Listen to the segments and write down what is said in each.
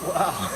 Wow.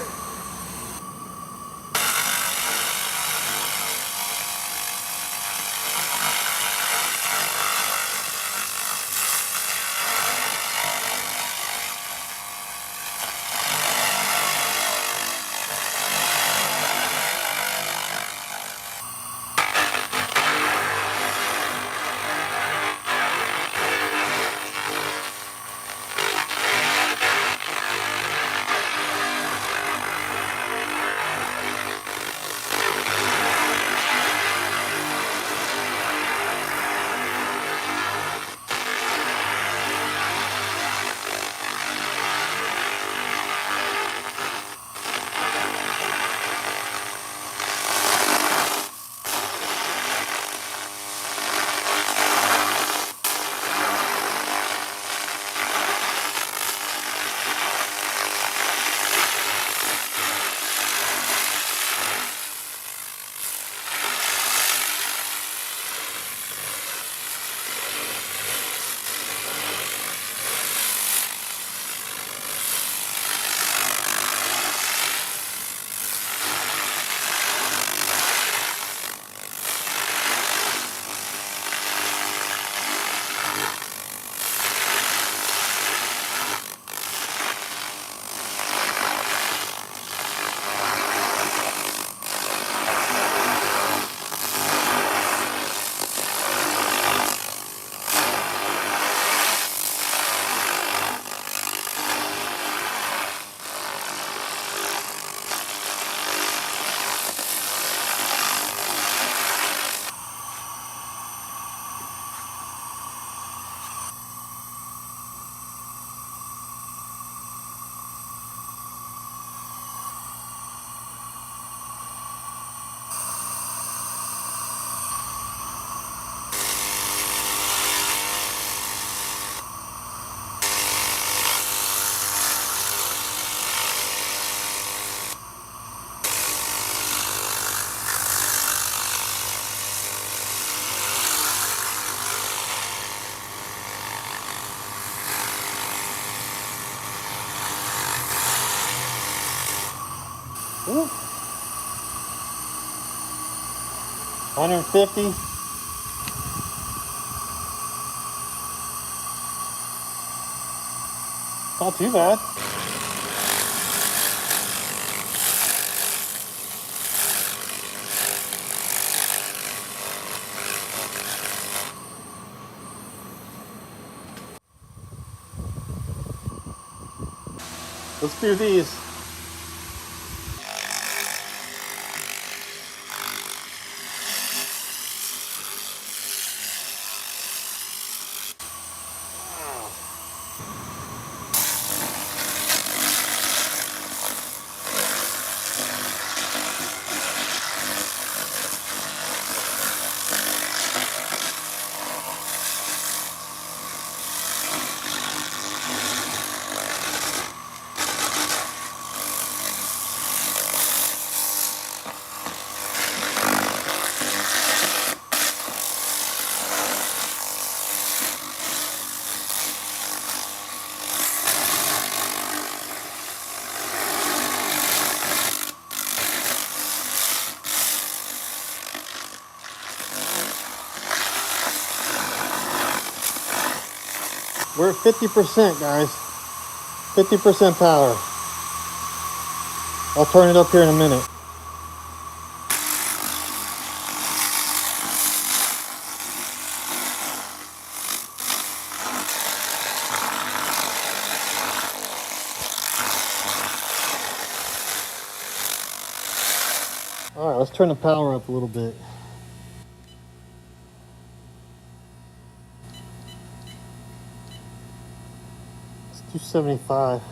Ooh. 150. Not too bad. Let's do these. We're at 50%, guys. 50% power. I'll turn it up here in a minute. All right, let's turn the power up a little bit. Let's do 75.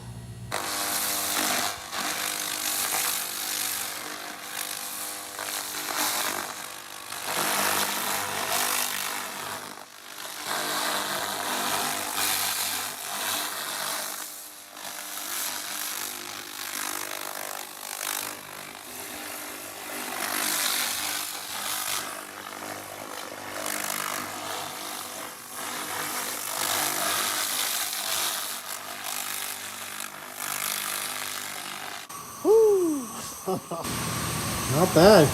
Not bad.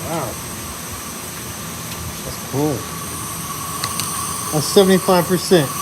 Wow. That's cool. That's 75%.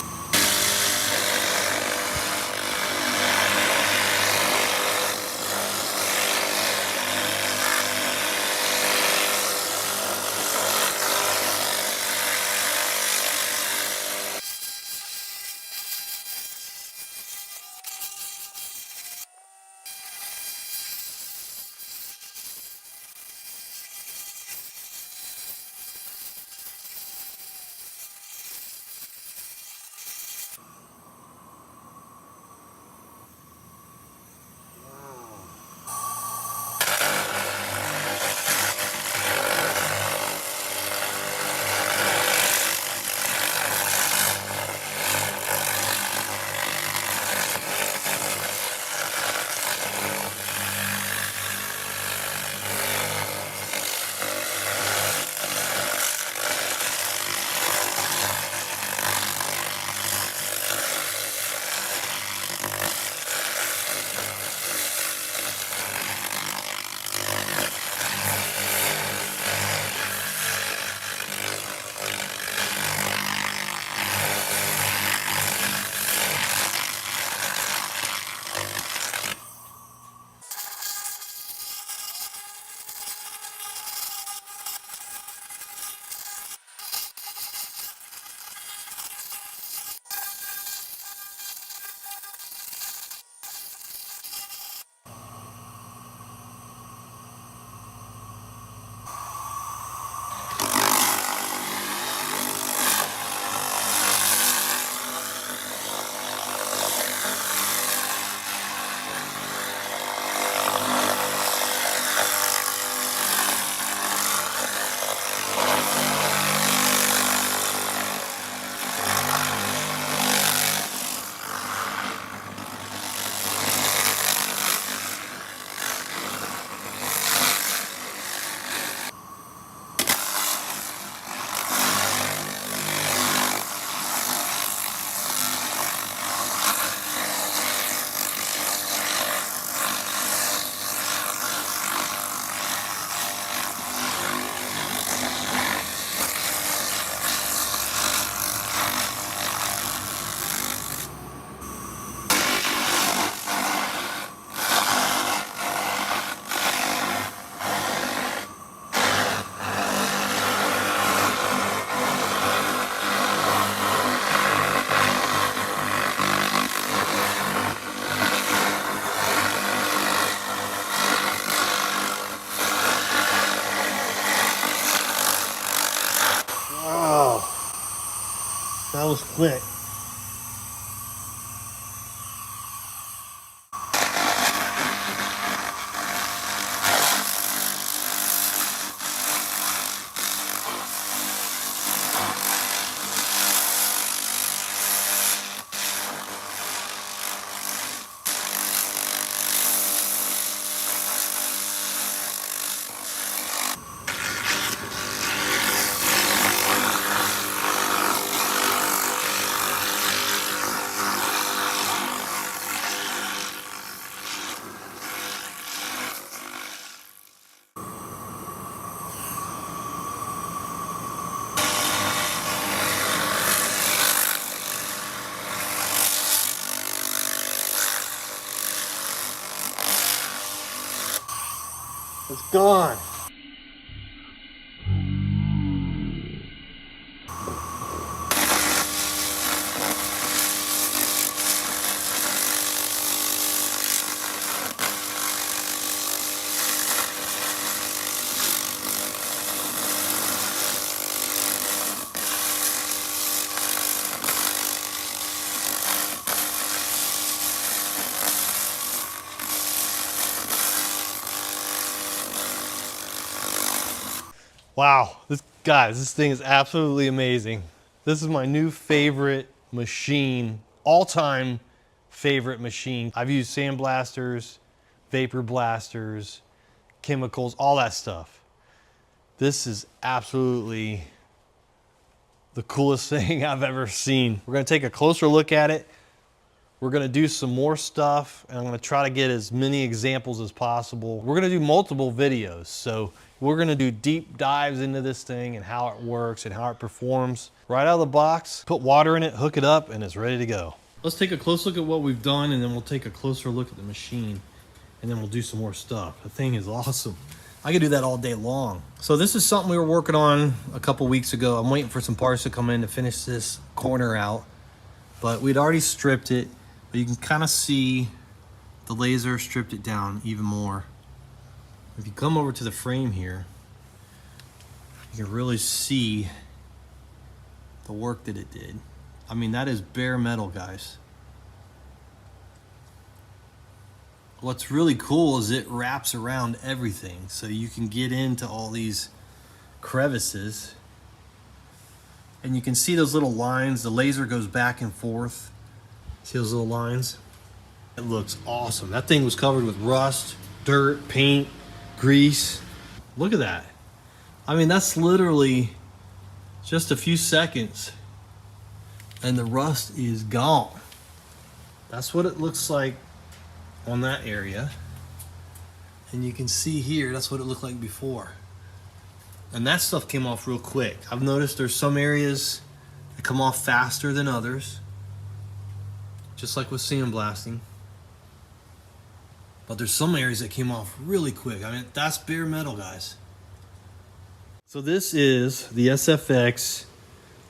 Wow. That was quick. It's gone. Wow, this thing is absolutely amazing. This is my new favorite machine, all-time favorite machine. I've used sandblasters, vapor blasters, chemicals, all that stuff. This is absolutely the coolest thing I've ever seen. We're gonna take a closer look at it, We're gonna do some more stuff, and I'm gonna try to get as many examples as possible. We're gonna do multiple videos, so we're gonna do deep dives into this thing and how it works and how it performs. Right out of the box, put water in it, hook it up, and it's ready to go. Let's take a close look at what we've done, and then we'll take a closer look at the machine, and then we'll do some more stuff. The thing is awesome. I could do that all day long. So this is something we were working on a couple weeks ago. I'm waiting for some parts to come in to finish this corner out, but we'd already stripped it. But you can kind of see the laser stripped it down even more. If you come over to the frame here, you can really see the work that it did. I mean, that is bare metal, guys. What's really cool is it wraps around everything, so you can get into all these crevices. And you can see those little lines. The laser goes back and forth. See those little lines? It looks awesome. That thing was covered with rust, dirt, paint, grease. Look at that. I mean, that's literally just a few seconds and the rust is gone. That's what it looks like on that area. And you can see here, that's what it looked like before. And that stuff came off real quick. I've noticed there's some areas that come off faster than others, just like with sandblasting. But there's some areas that came off really quick. I mean, that's bare metal, guys. So this is the SFX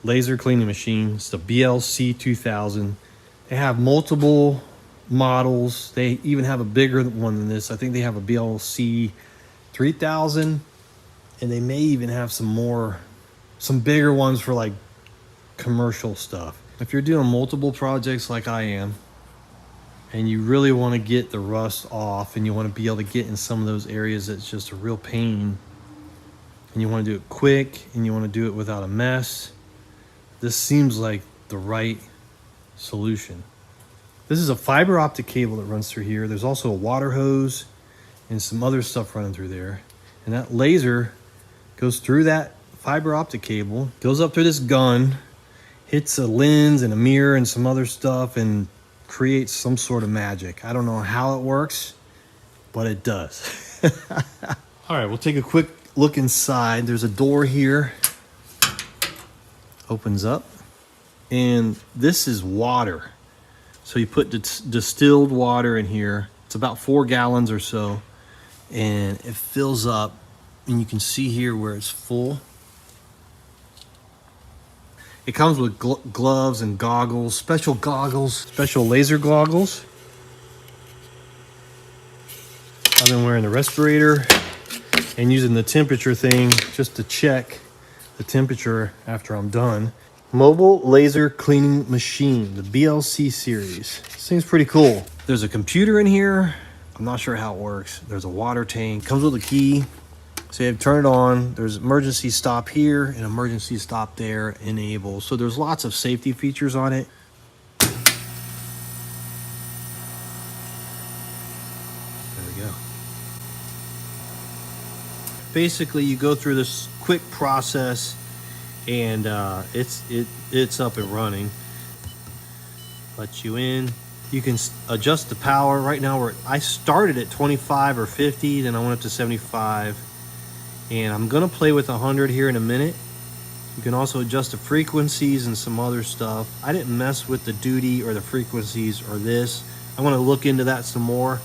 laser cleaning machine. It's the BLC 2000. They have multiple models. They even have a bigger one than this. I think they have a BLC 3000, and they may even have some bigger ones for like commercial stuff. If you're doing multiple projects like I am, and you really want to get the rust off, and you want to be able to get in some of those areas that's just a real pain, and you want to do it quick, and you want to do it without a mess, this seems like the right solution. This is a fiber optic cable that runs through here. There's also a water hose and some other stuff running through there. And that laser goes through that fiber optic cable, goes up through this gun, hits a lens and a mirror and some other stuff, and creates some sort of magic. I don't know how it works, but it does. All right, we'll take a quick look inside. There's a door here. Opens up. And this is water. So you put distilled water in here. It's about 4 gallons or so. And it fills up. And you can see here where it's full. It comes with gloves and goggles, special laser goggles. I've been wearing the respirator and using the temperature thing just to check the temperature after I'm done. Mobile laser cleaning machine, the BLC series. This thing's pretty cool. There's a computer in here. I'm not sure how it works. There's a water tank. Comes with a key. So you have to turn it on. There's emergency stop here and emergency stop there, enable. So there's lots of safety features on it. There we go. Basically, you go through this quick process, and it's up and running. Let you in. You can adjust the power. Right now, I started at 25 or 50, then I went up to 75. And I'm gonna play with 100 here in a minute. You can also adjust the frequencies and some other stuff. I didn't mess with the duty or the frequencies or this. I want to look into that some more,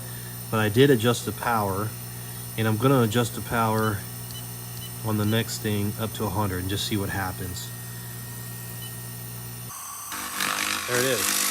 but I did adjust the power, and I'm gonna adjust the power on the next thing up to 100 and just see what happens. There it is.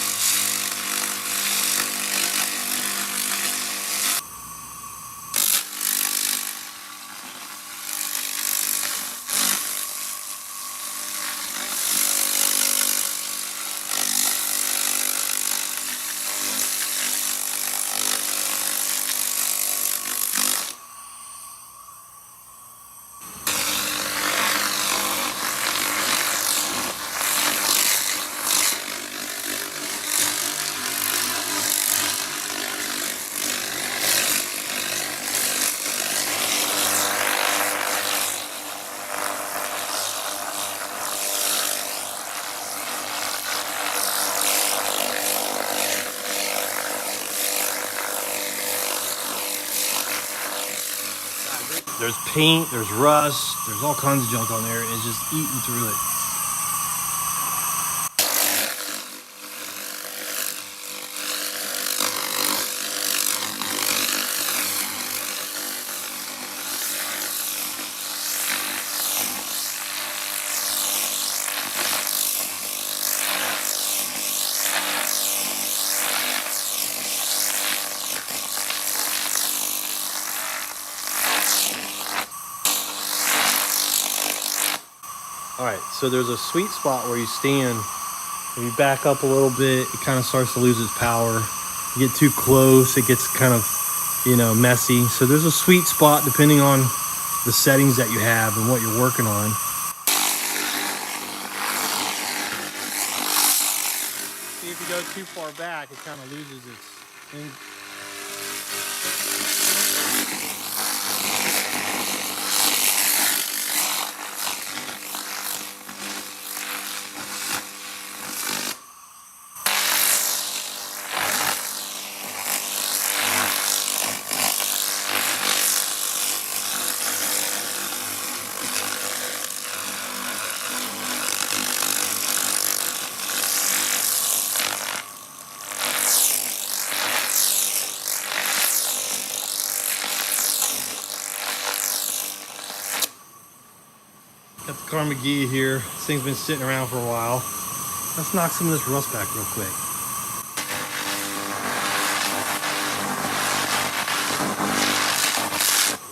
There's paint, there's rust, there's all kinds of junk on there. It's just eating through it. All right, so there's a sweet spot where you stand. If you back up a little bit, it kind of starts to lose its power. You get too close, it gets kind of, messy. So there's a sweet spot depending on the settings that you have and what you're working on. See, if you go too far back, it kind of loses its. Got the Car McGee here. This thing's been sitting around for a while. Let's knock some of this rust back real quick.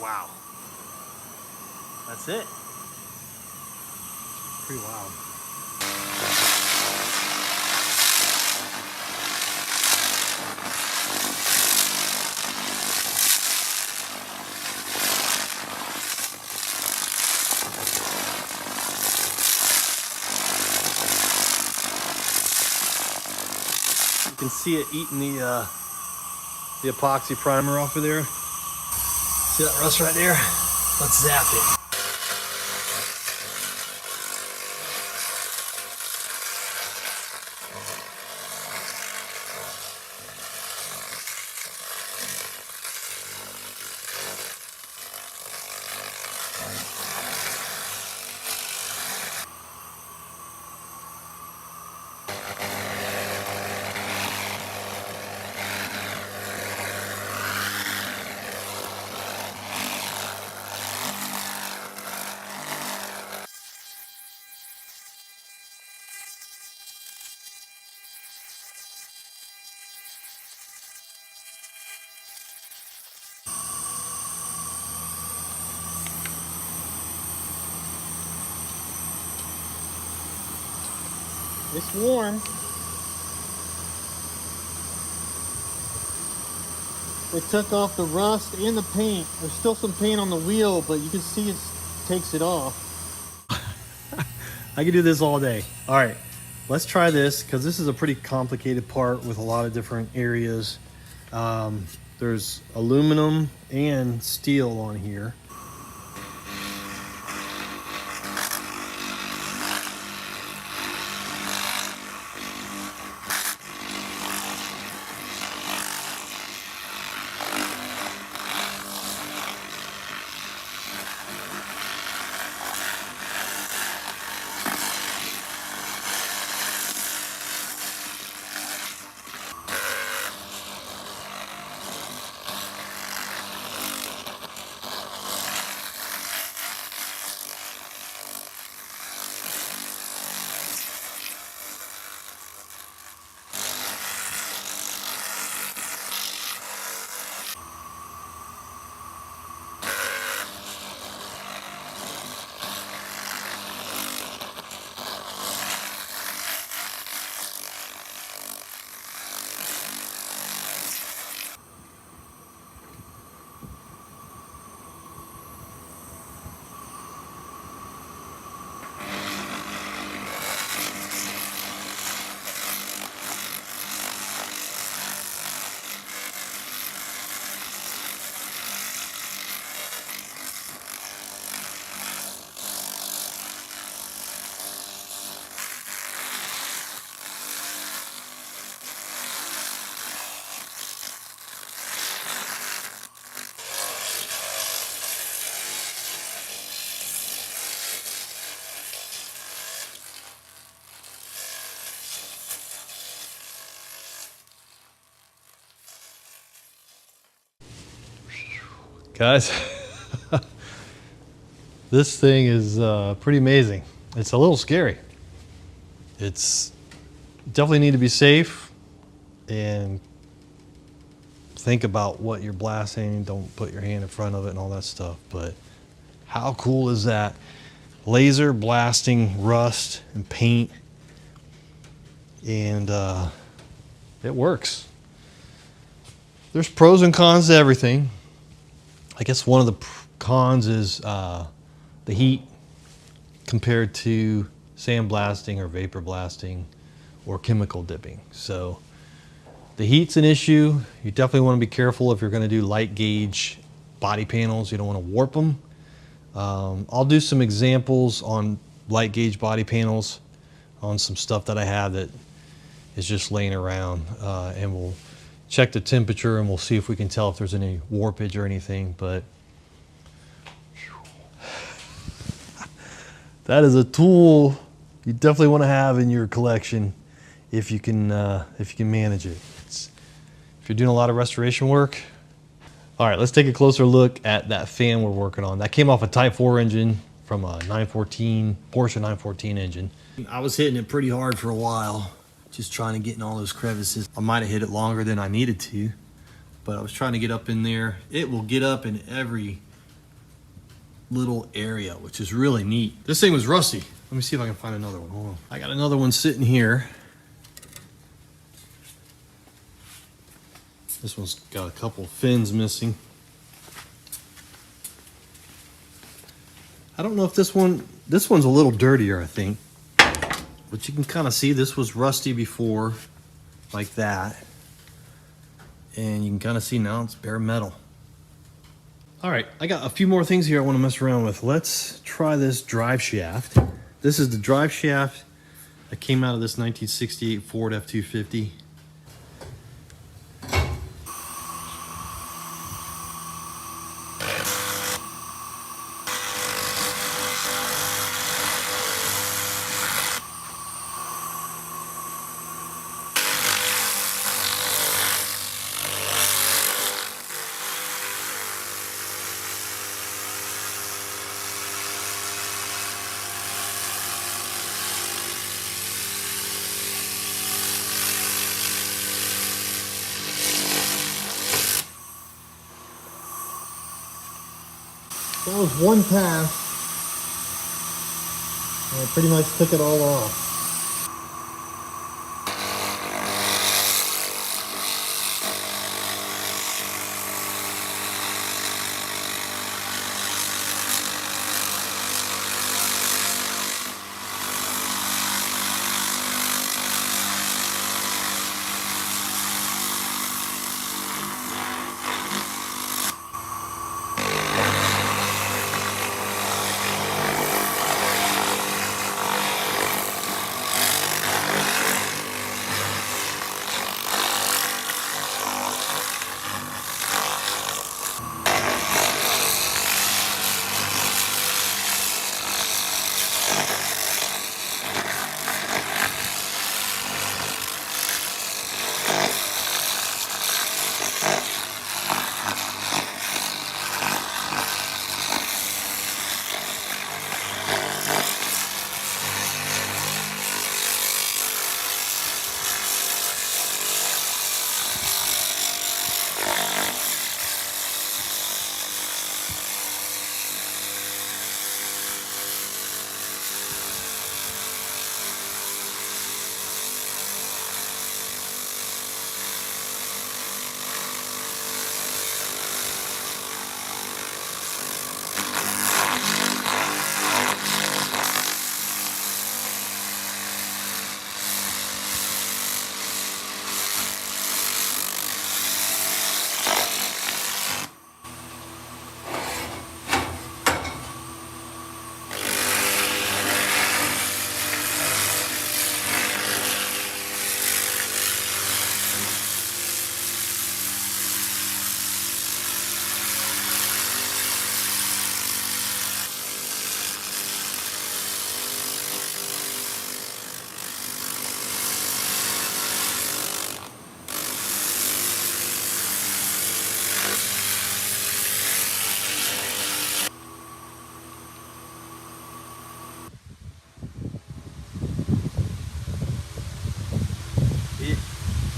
Wow. That's it. Pretty wild. You can see it eating the epoxy primer off of there. See that rust right there? Let's zap it. It's warm. It took off the rust and the paint. There's still some paint on the wheel, but you can see it takes it off. I could do this all day. All right, let's try this because this is a pretty complicated part with a lot of different areas. There's aluminum and steel on here. Guys, this thing is pretty amazing. It's a little scary. It's definitely need to be safe and think about what you're blasting. Don't put your hand in front of it and all that stuff. But how cool is that? Laser blasting rust and paint, and it works. There's pros and cons to everything. I guess one of the cons is the heat compared to sandblasting or vapor blasting or chemical dipping. So the heat's an issue. You definitely want to be careful if you're going to do light gauge body panels. You don't want to warp them. I'll do some examples on light gauge body panels on some stuff that I have that is just laying around, and we'll check the temperature and we'll see if we can tell if there's any warpage or anything. But that is a tool you definitely want to have in your collection if you can manage it. If you're doing a lot of restoration work. All right, let's take a closer look at that fan we're working on. That came off a Type 4 engine from a 914, Porsche 914 engine. I was hitting it pretty hard for a while, just trying to get in all those crevices. I might have hit it longer than I needed to, but I was trying to get up in there. It will get up in every little area, which is really neat. This thing was rusty. Let me see if I can find another one. Hold on. I got another one sitting here. This one's got a couple fins missing. I don't know if this one's a little dirtier, I think. But you can kind of see this was rusty before, like that. And you can kind of see now it's bare metal. All right, I got a few more things here I want to mess around with. Let's try this drive shaft. This is the drive shaft that came out of this 1968 Ford F-250. That was one pass, and I pretty much took it all off.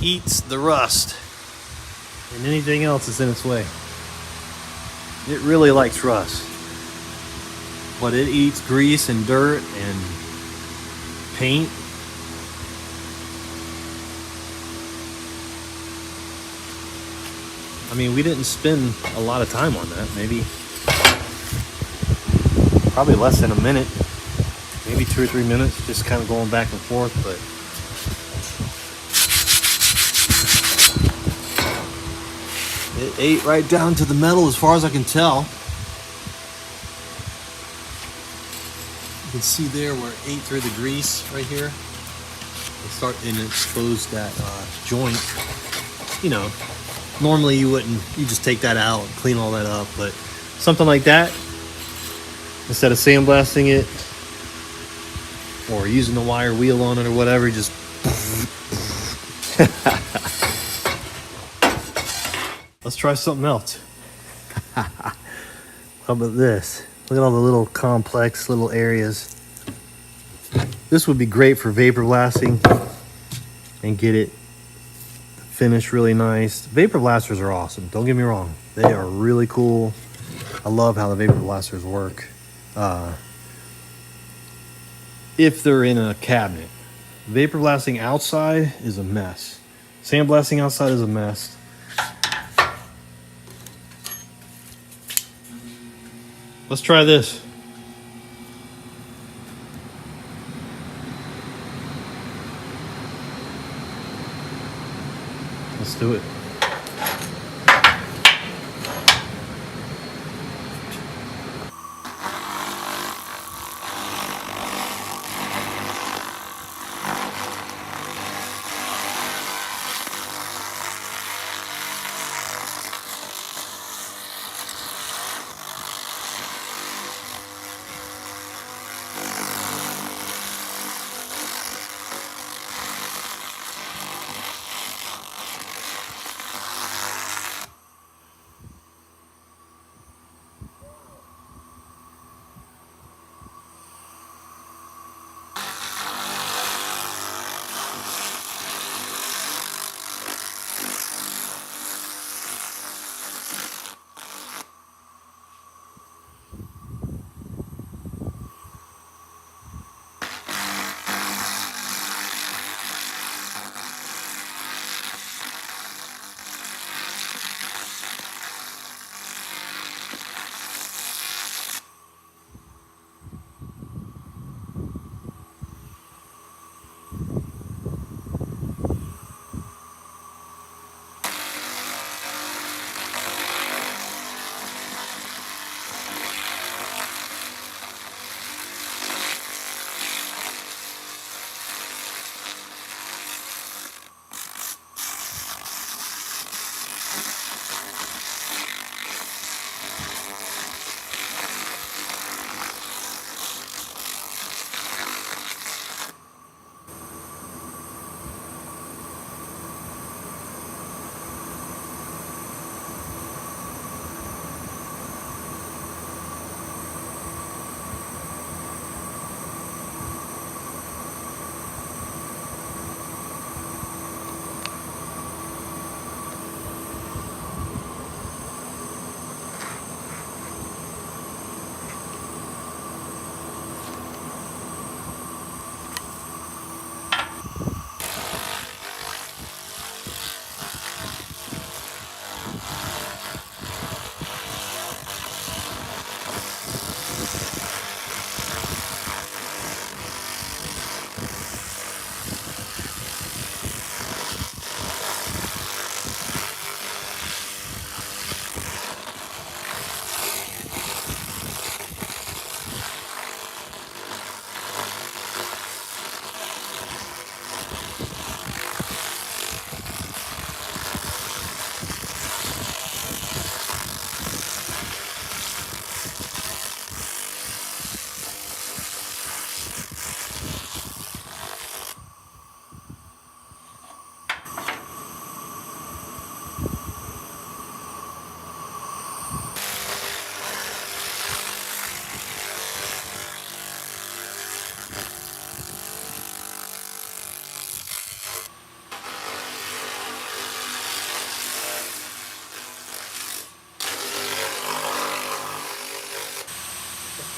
eats the rust and anything else that's in its way. It really likes rust, but it eats grease and dirt and paint. I mean, we didn't spend a lot of time on that. Maybe probably less than a minute, maybe 2 or 3 minutes, just kind of going back and forth. But it ate right down to the metal as far as I can tell. You can see there where it ate through the grease right here. It exposed that joint. You know, normally you just take that out and clean all that up, but something like that, instead of sandblasting it or using the wire wheel on it or whatever, just let's try something else. How about this? Look at all the little complex little areas. This would be great for vapor blasting and get it finished really nice. Vapor blasters are awesome. Don't get me wrong. They are really cool. I love how the vapor blasters work. If they're in a cabinet. Vapor blasting outside is a mess. Sandblasting outside is a mess. Let's try this. Let's do it.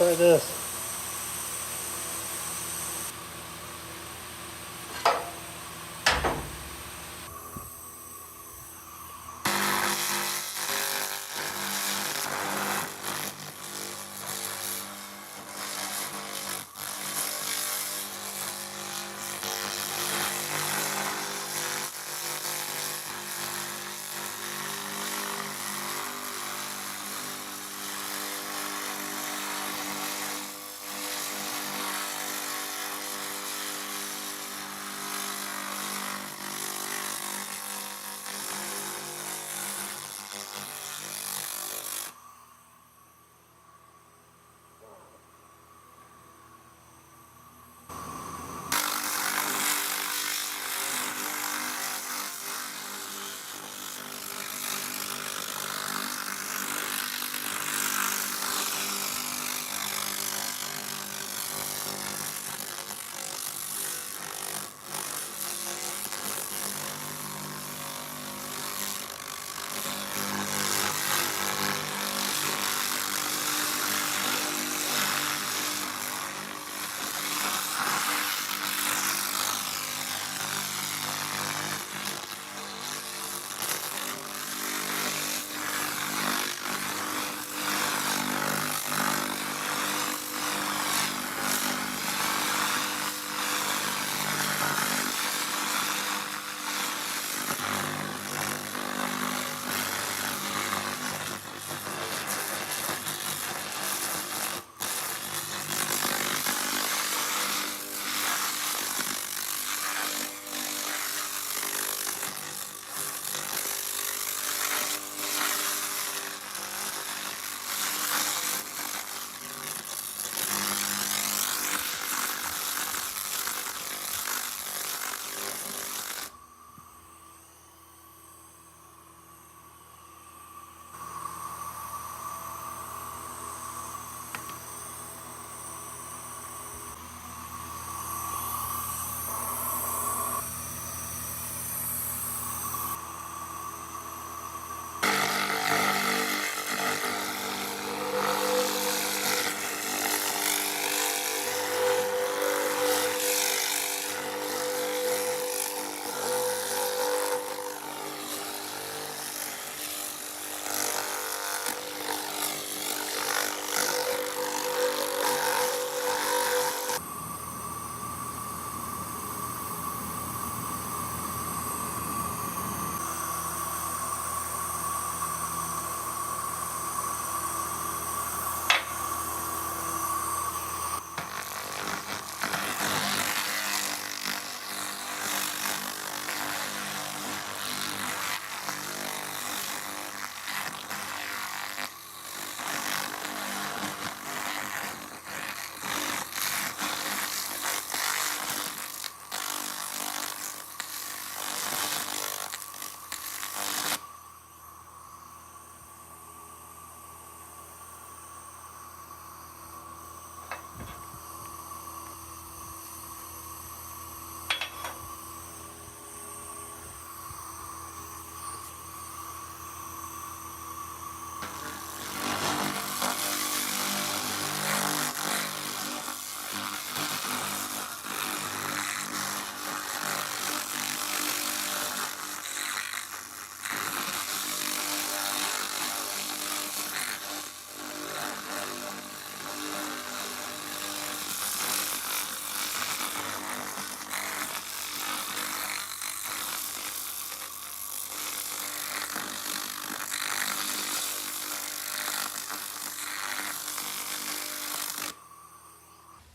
try this.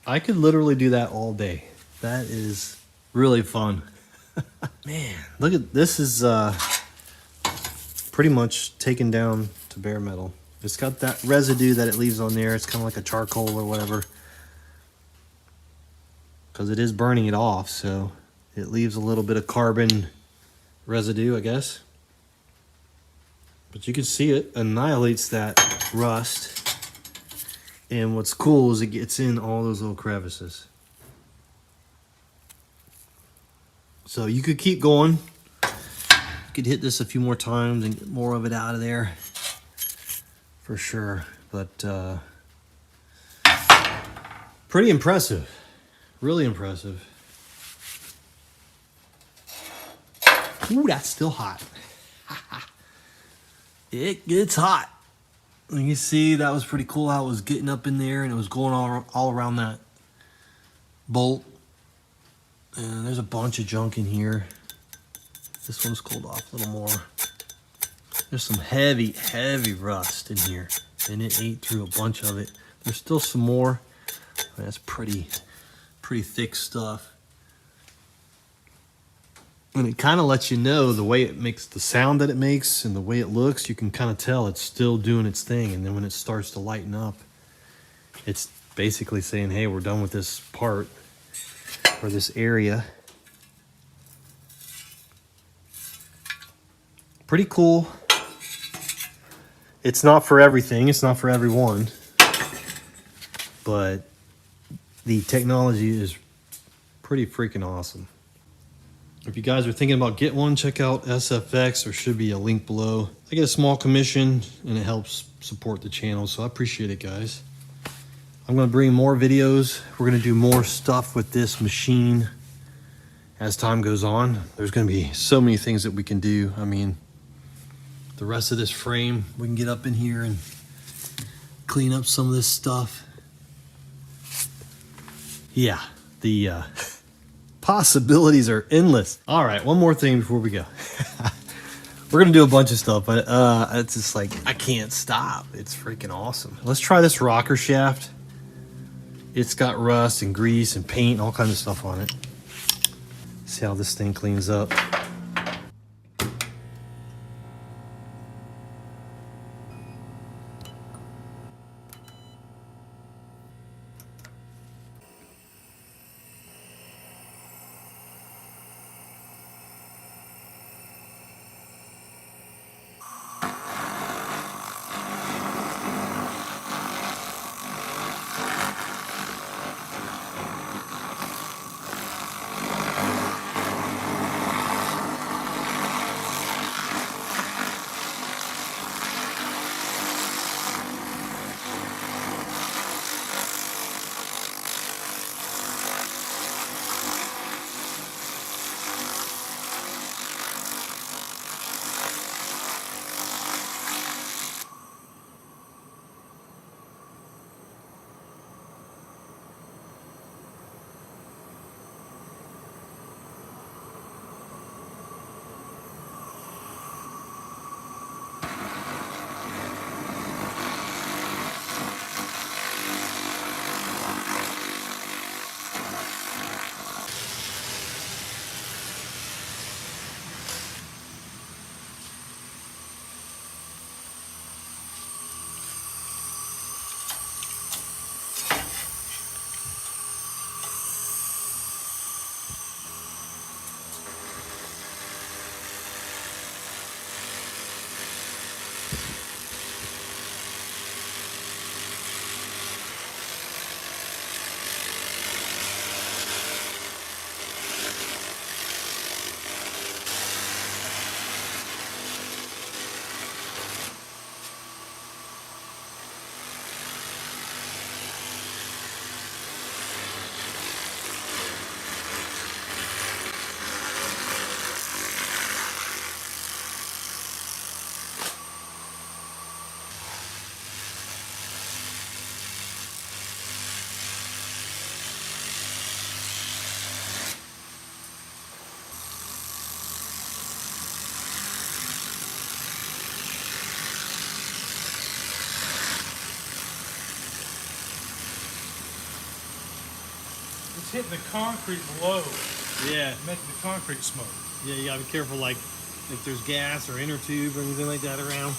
I could literally do that all day. That is really fun. Man, look at this is pretty much taken down to bare metal. It's got that residue that it leaves on there. It's kind of like a charcoal or whatever. Because it is burning it off, so it leaves a little bit of carbon residue, I guess. But you can see it annihilates that rust. And what's cool is it gets in all those little crevices. So you could keep going. You could hit this a few more times and get more of it out of there. For sure. But Pretty impressive. Really impressive. Ooh, that's still hot. It gets hot. You can see that was pretty cool how it was getting up in there and it was going all around that bolt. And there's a bunch of junk in here. This one's cooled off a little more. There's some heavy, heavy rust in here, and it ate through a bunch of it. There's still some more. That's pretty thick stuff. And it kind of lets you know the way it makes the sound that it makes and the way it looks, you can kind of tell it's still doing its thing. And then when it starts to lighten up, it's basically saying, hey, we're done with this part or this area. Pretty cool. It's not for everything. It's not for everyone. But the technology is pretty freaking awesome. If you guys are thinking about getting one, check out SFX. There should be a link below. I get a small commission and it helps support the channel, so I appreciate it, guys. I'm going to bring more videos. We're going to do more stuff with this machine as time goes on. There's going to be so many things that we can do. I mean, the rest of this frame, we can get up in here and clean up some of this stuff. Yeah, the possibilities are endless. All right, one more thing before we go. We're gonna do a bunch of stuff, but it's just like, I can't stop. It's freaking awesome. Let's try this rocker shaft. It's got rust and grease and paint and all kinds of stuff on it. See how this thing cleans up. It's hitting the concrete below, Yeah. making the concrete smoke. Yeah, you gotta be careful, like if there's gas or inner tube or anything like that around.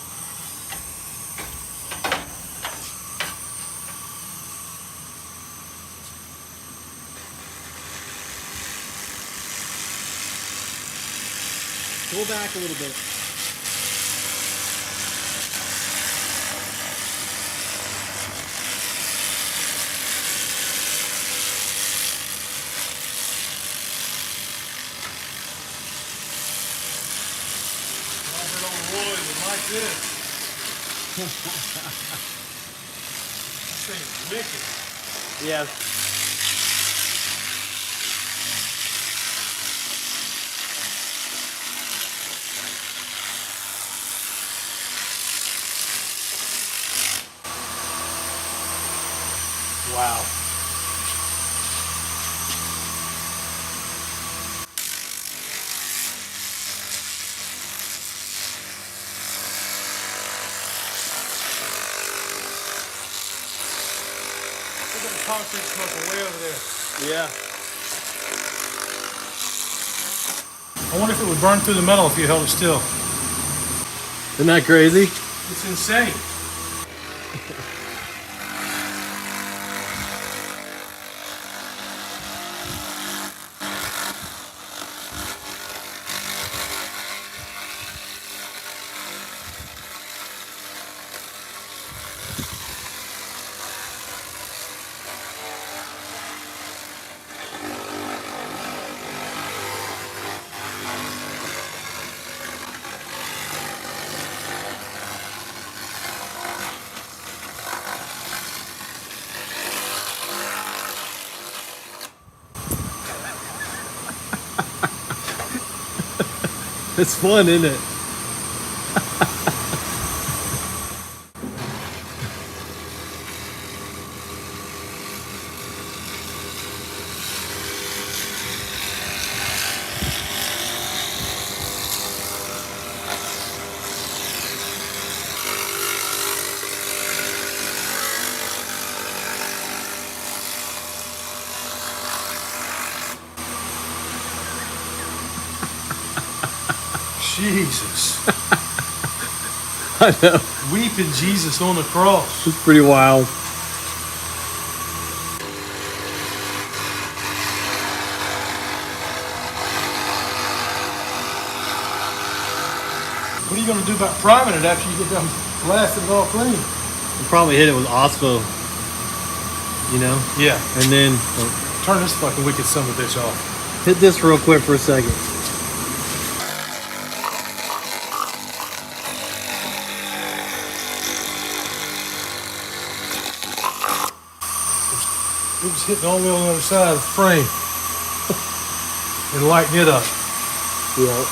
Pull back a little bit. Robert O'Roy would like this. This thing's wicked. Yeah. Wow. Look at the concrete smoke way over there. Yeah. I wonder if it would burn through the metal if you held it still. Isn't that crazy? It's insane. It's fun, isn't it? Jesus. I know. Weeping Jesus on the cross. It's pretty wild. What are you going to do about priming it after you get done blasting it all clean? We'll probably hit it with OSPO, you know? Yeah. And then Turn this fucking wicked son of a bitch off. hit this real quick for a second. It was hitting all the way on the other side of the frame and lighting it up. Yeah.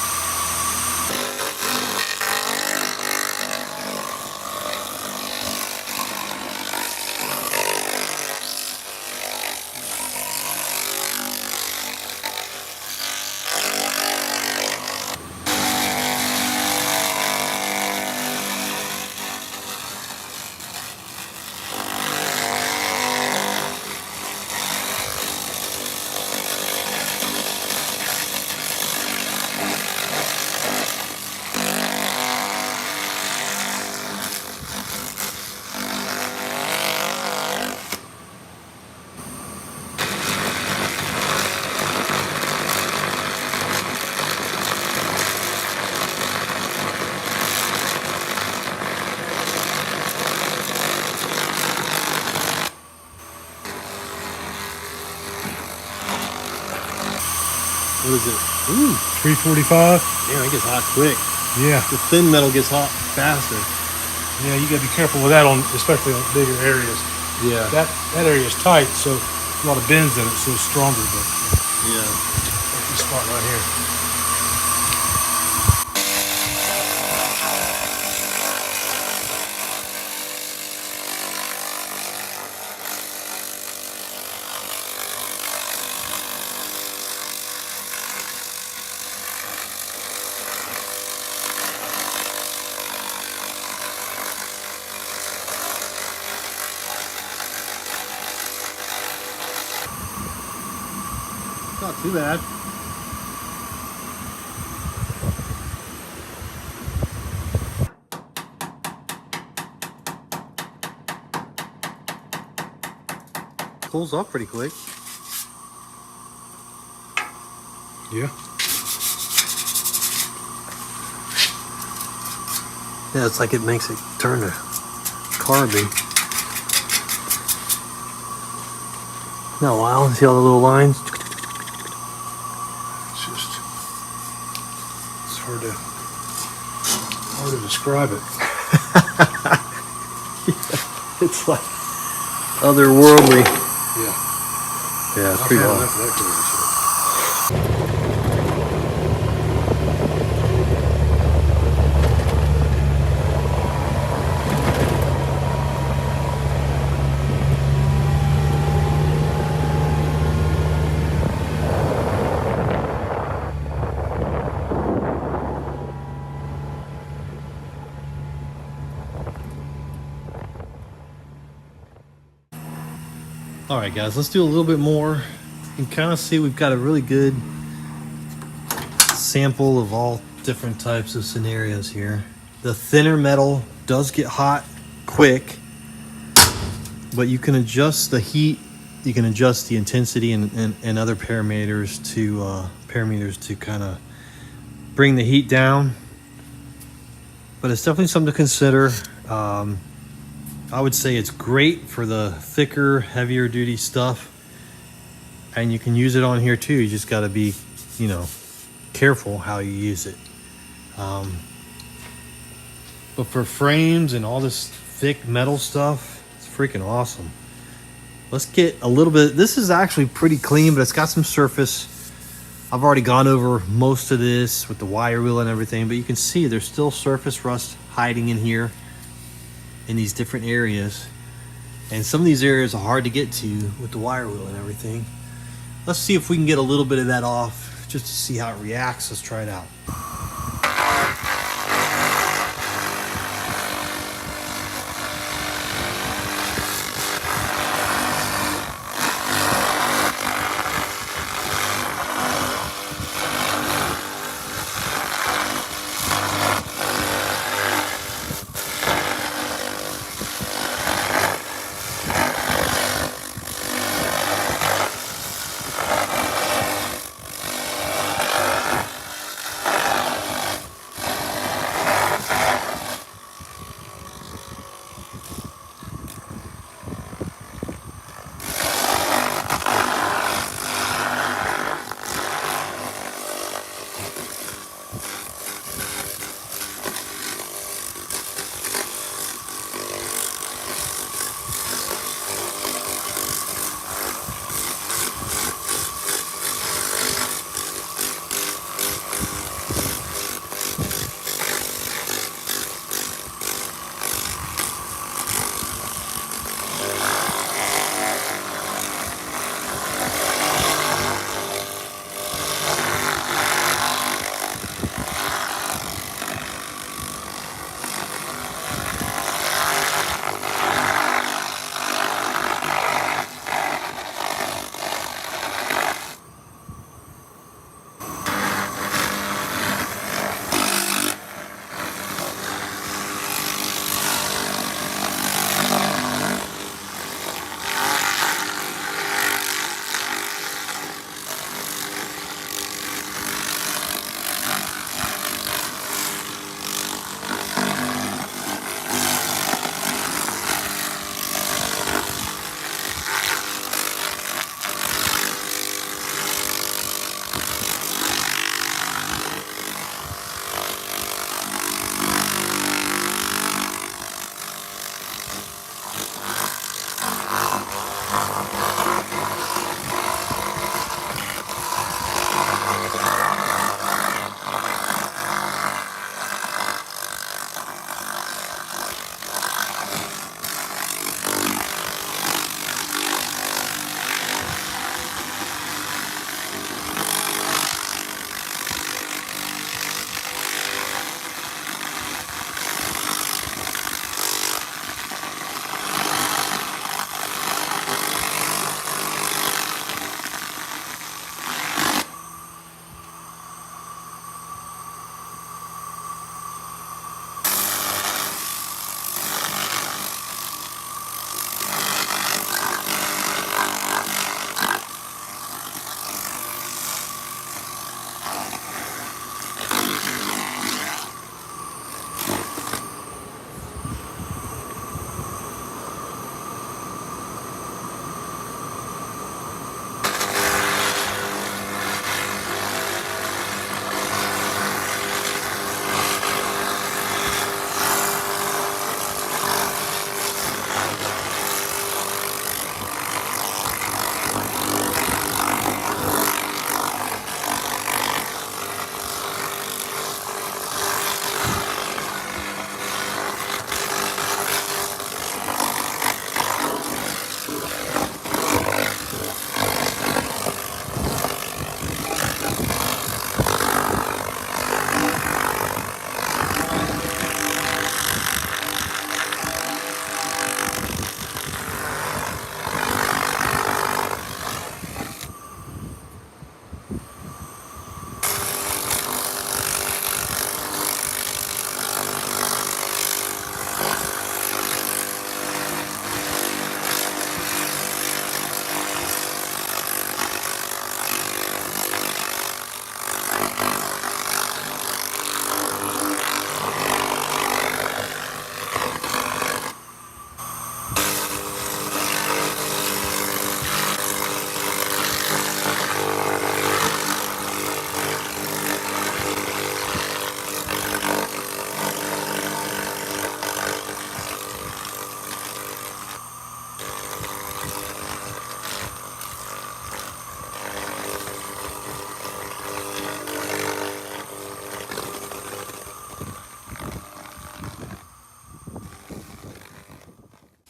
What is it? Ooh, 345? damn, it gets hot quick. Yeah. The thin metal gets hot faster. Yeah, you got to be careful with that, on, especially on bigger areas. Yeah. That area is tight, so a lot of bends in it, so it's stronger. But Yeah. this spot right here. Not too bad. Cools off pretty quick. Yeah. Yeah, it's like it makes it turn to carbon. Now, wow, see all the little lines? It's hard to describe it. It's like otherworldly. Yeah. Yeah, it's I've pretty had wild. enough of that crazy shit. right, guys, let's do a little bit more. You can kind of see we've got a really good sample of all different types of scenarios here. The thinner metal does get hot quick, but you can adjust the heat, you can adjust the intensity and other parameters to kind of bring the heat down. But it's definitely something to consider. I would say it's great for the thicker, heavier duty stuff, and you can use it on here too. You just got to be, you know, careful how you use it. But for frames and all this thick metal stuff, it's freaking awesome. Let's get a little bit. This is actually pretty clean, but it's got some surface. I've already gone over most of this with the wire wheel and everything, but you can see there's still surface rust hiding in here in these different areas. And some of these areas are hard to get to with the wire wheel and everything. Let's see if we can get a little bit of that off just to see how it reacts. Let's try it out.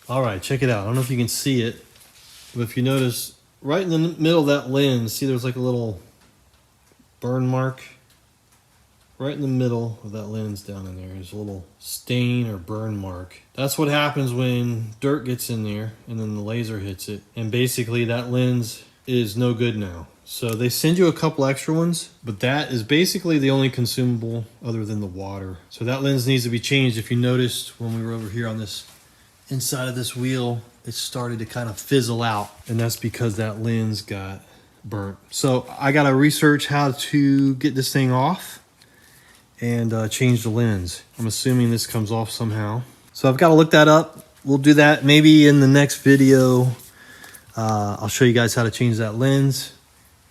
All right, check it out. I don't know if you can see it, but if you notice, right in the middle of that lens, see there's like a little burn mark? Right in the middle of that lens down in there. There's a little stain or burn mark. That's what happens when dirt gets in there and then the laser hits it. And basically that lens is no good now. So they send you a couple extra ones, but that is basically the only consumable other than the water. So that lens needs to be changed. If you noticed when we were over here on this inside of this wheel, it started to kind of fizzle out. And that's because that lens got burnt. So I got to research how to get this thing off and change the lens. I'm assuming this comes off somehow. So I've got to look that up. We'll do that maybe in the next video. I'll show you guys how to change that lens.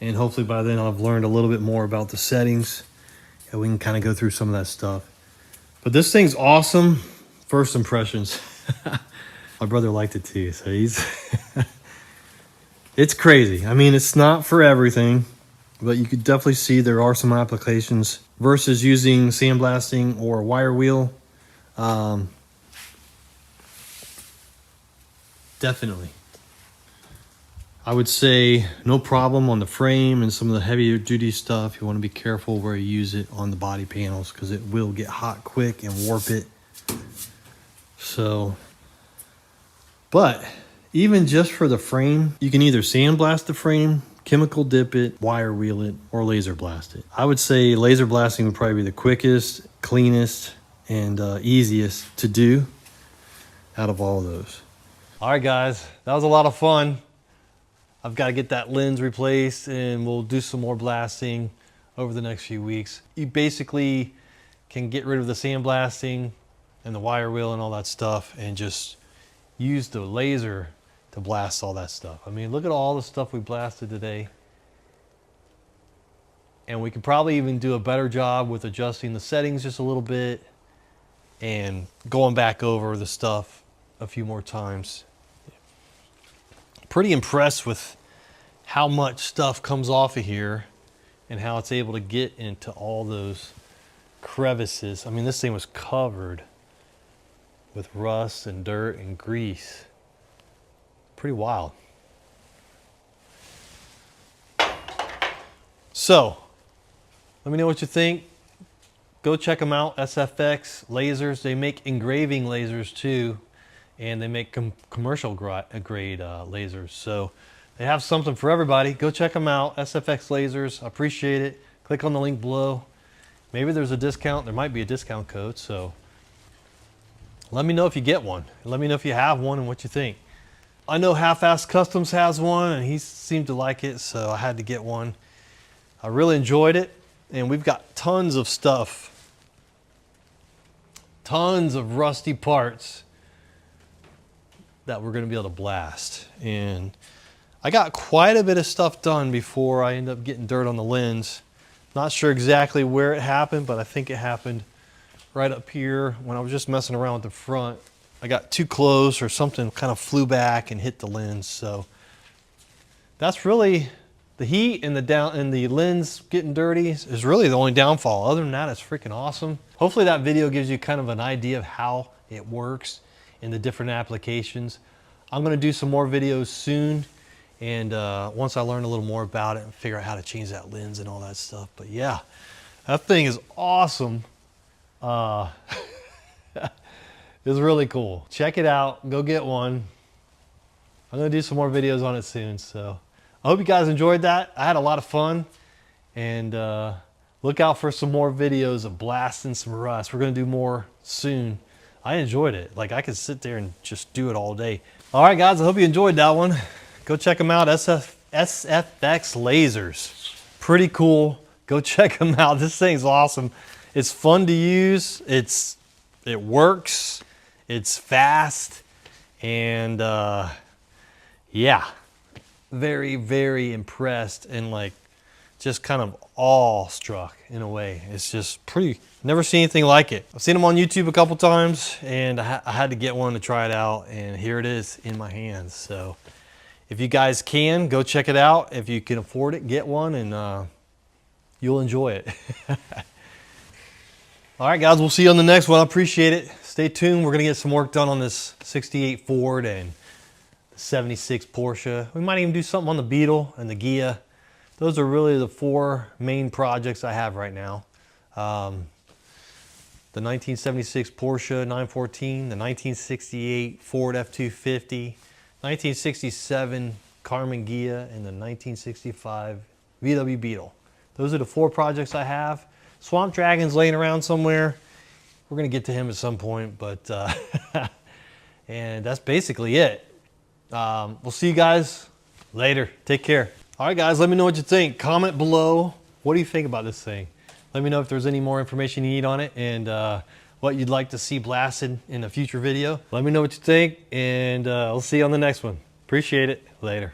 And hopefully by then I'll have learned a little bit more about the settings. And we can kind of go through some of that stuff. But this thing's awesome. First impressions. My brother liked it too. So he's... It's crazy. I mean, it's not for everything. But you could definitely see there are some applications versus using sandblasting or wire wheel. Definitely. I would say no problem on the frame and some of the heavier duty stuff. You want to be careful where you use it on the body panels because it will get hot quick and warp it. So, but even just for the frame, you can either sandblast the frame, chemical dip it, wire wheel it, or laser blast it. I would say laser blasting would probably be the quickest, cleanest, and easiest to do out of all of those. All right, guys, that was a lot of fun. I've got to get that lens replaced and we'll do some more blasting over the next few weeks. You basically can get rid of the sandblasting and the wire wheel and all that stuff and just use the laser to blast all that stuff. I mean, look at all the stuff we blasted today. And we could probably even do a better job with adjusting the settings just a little bit and going back over the stuff a few more times. Pretty impressed with how much stuff comes off of here and how it's able to get into all those crevices. I mean, this thing was covered with rust and dirt and grease. Pretty wild. So, let me know what you think. Go check them out, SFX lasers. They make engraving lasers too, and they make commercial grade lasers. So they have something for everybody. Go check them out, SFX lasers. I appreciate it. Click on the link below. Maybe there's a discount. There might be a discount code. So let me know if you get one. Let me know if you have one and what you think. I know Half-Assed Customs has one, and he seemed to like it, so I had to get one. I really enjoyed it, and we've got tons of stuff. Tons of rusty parts that we're going to be able to blast. And I got quite a bit of stuff done before I end up getting dirt on the lens. Not sure exactly where it happened, but I think it happened right up here when I was just messing around with the front. I got too close or something kind of flew back and hit the lens. So that's really the heat and the lens getting dirty is really the only downfall. Other than that, it's freaking awesome. Hopefully that video gives you kind of an idea of how it works in the different applications. I'm going to do some more videos soon. And once I learn a little more about it and figure out how to change that lens and all that stuff. But yeah, that thing is awesome. It's really cool. Check it out. Go get one. I'm going to do some more videos on it soon. So I hope you guys enjoyed that. I had a lot of fun. And look out for some more videos of blasting some rust. We're going to do more soon. I enjoyed it. Like, I could sit there and just do it all day. All right, guys. I hope you enjoyed that one. Go check them out. SFX lasers. Pretty cool. Go check them out. This thing's awesome. It's fun to use. It works. It's fast. And yeah, very, very impressed and like just kind of awe-struck in a way. It's just pretty, never seen anything like it. I've seen them on YouTube a couple times and I had to get one to try it out, and here it is in my hands. So if you guys can, go check it out. If you can afford it, get one, and you'll enjoy it. All right, guys, we'll see you on the next one. I appreciate it. stay tuned. We're gonna get some work done on this 68 Ford and the 76 Porsche. We might even do something on the Beetle and the Ghia. Those are really the 4 main projects I have right now. The 1976 Porsche 914, the 1968 Ford F-250, 1967 Carmen Ghia, and the 1965 VW Beetle. Those are the 4 projects I have. Swamp Dragon's laying around somewhere. We're gonna get to him at some point, but and that's basically it. We'll see you guys later. Take care. All right, guys, let me know what you think. Comment below. What do you think about this thing? Let me know if there's any more information you need on it and what you'd like to see blasted in a future video. Let me know what you think, and I'll see you on the next one. Appreciate it. Later.